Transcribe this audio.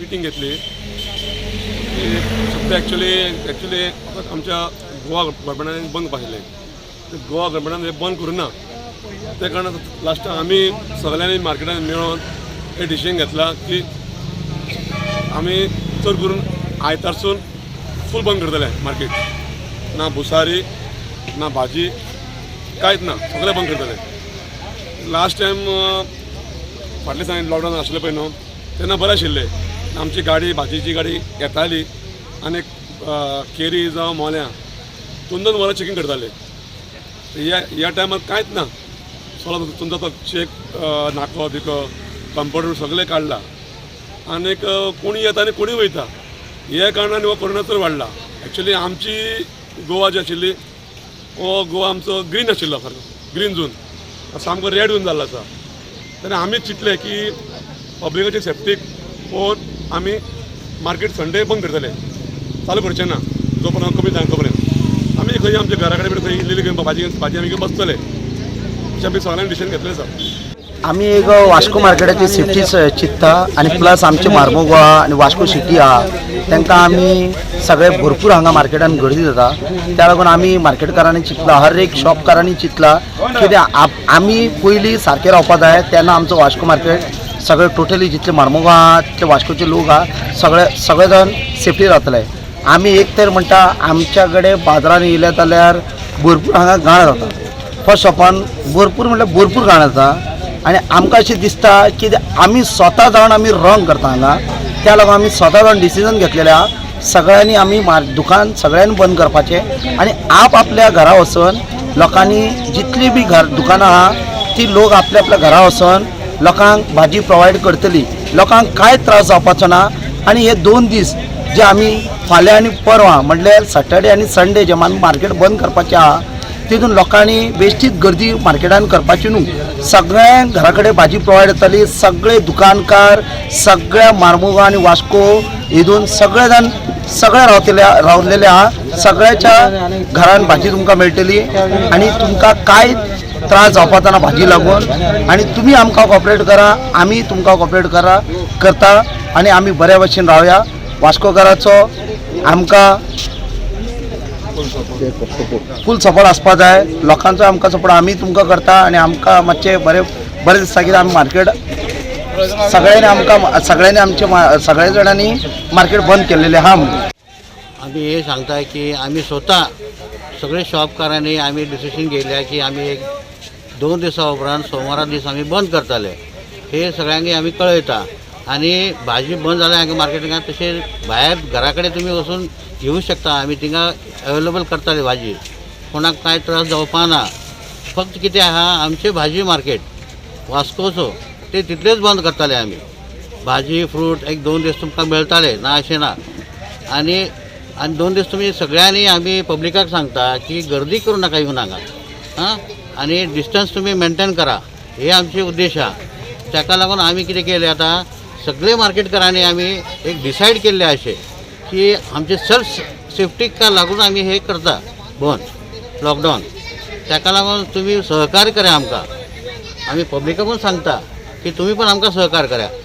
meeting घेतली की सध्या ॲक्च्युली आमच्या गोवा गव्हर्मेंटान बंद पाहिलें गोवा गव्हर्मेंटान हे बंद करूं ना ते कारणान लास्टाक आमी सगळ्यांनी मार्केटान मेळून हे डिसिजन घेतला की आमी चड करून आयतारसून फूल बंद करतले मार्केट ना भुसारी ना भाजी कांयच ना सगळें बंद करतले लास्ट टायम फाटले सांग लॉकडावन आसलें पळय न्हू तेन्ना बरें आशिल्लें आमची गाडी भाजीची गाडी येताली आनी केरी जावं मोल्या 2-2 वरां चेकींग करताले ह्या टायमार कांयच ना सगळो तुमचो तो चेक नाको बिको कंपाउंडर सगळें काडला आनीक कोणी येता आनी कोणी वयता हे कारणान हो कोरोना चड वाडला ॲक्च्युली आमची गोवा जी आशिल्ली हो गोवा आमचो ग्रीन आशिल्लो ग्रीन झोन सामको रेड झोन जाल्लो आसा तेन्ना आमी चिंतले की पब्लिकाची सेफ्टीक पळोवन आमी मार्केट संडे बंद करतले चालू करचें ना जो पर्यंत कमी जायना तो पर्यंत आमी खंय आमच्या घरा कडेन खंय इल्ली घेवन भाजी आमी घेवन बसतले अशें आमी सगळ्यांनी डिसिजन घेतलें आसा आमी एक वास्को मार्केटाची सेफ्टी चिंतता आनी प्लस आमचे मार्मोगोवा आनी वास्को सिटी आहा तांकां आमी सगळे भरपूर हांगा मार्केटान गर्दी जाता त्या लागून आमी मार्केटकारांनी चिंतला हर एक शॉपकारांनी चिंतला कित्याक आमी पयलीं सारके रावपा जाय तेन्ना आमचो वास्को मार्केट सगळे टोटली जितले मार्मोगोवा आहा तितले वास्कोचे लोक आहा सगळे जाण सेफ्टी रावतले आमी एक तर म्हणटा आमच्या कडेन बाजारान येयले जाल्यार भरपूर हांगा घाण जाता फर्स्ट ऑफान भरपूर म्हणल्यार भरपूर घाण जाता आनी आमकां अशें दिसता की आमी स्वता जावन आमी रॉंग करता हांगा त्या लागून आमी स्वता जावन डिसिजन घेतलेलें आहा सगळ्यांनी आमी दुकान सगळ्यांनी बंद करपाचें आनी आपल्या घरा वचून लोकांनी जितली बी दुकानां आहा ती लोक आपल्या घरा वचून लोकांक भाजी प्रोवायड करतली लोकांक कांय त्रास जावपाचो ना आनी हे 2 दीस जे आमी फाल्यां आनी परवां म्हणल्यार सॅटर्डे आनी संडे जे आमी मार्केट बंद करपाचें आहा तितून लोकांनी बेश्टीच गर्दी मार्केटान करपाची न्हू सगळ्यांक घरा कडेन भाजी प्रोवायड जातली सगळे दुकानकार सगळ्या मार्मोगोवा आनी वास्को हितून सगळे जाण सगळे रावलेले आहा सगळ्याच्या घरान भाजी तुमकां मेळटली आनी तुमकां कांय त्रास जावपाचो ना भाजी लागून आनी तुमी आमकां कॉपरेट करा आमी तुमकां कॉपरेट करता आनी आमी बऱ्या भशेन रावया वास्कोकाराचो आमकां फूल सपोर्ट आसपा जाय लोकांचो आमकां सपोर्ट आमी तुमकां करता आनी आमकां मातशें बरें दिसता कित्याक आमी मार्केट सगळ्यांनी आमचे सगळ्या जाणांनी मार्केट बंद केल्लेलें आहा आमी हे सांगता की आमी स्वता सगळे शॉपकारांनी आमी डिसिजन घेयल्या की आमी एक 2 दिसा उपरांत सोमारा दीस आमी बंद करताले हे सगळ्यांक आमी कळयता आनी भाजी बंद जाल्या हांगा मार्केटांत तशें भायर घरा कडेन तुमी वचून घेवूं शकता आमी थिंगा अवेलेबल करताले भाजी कोणाक कांय त्रास जावपा ना फक्त कितें आहा आमचे भाजी मार्केट वास्कोचो ते तितलेच बंद करताले आमी भाजी फ्रूट एक 2 दीस तुमकां मेळटाले ना अशें ना आनी 2 दीस तुमी सगळ्यांनी आमी पब्लिकाक सांगता की गर्दी करूं नाका येवन हांगा हां आनी डिस्टन्स तुमी मेंटेन करा हे आमचे उद्देश आहा ताका लागून आमी कितें केलें आतां सगळे मार्केटकारांनी आमी एक डिसायड केल्लें अशें की आमचे सेल्फ सेफ्टीक लागून आमी हे करता बंद लॉकडावन ताका लागून तुमी सहकार्य करा आमकां आमी पब्लिकाकूच सांगता की तुमी पण आमकां सहकार्य करा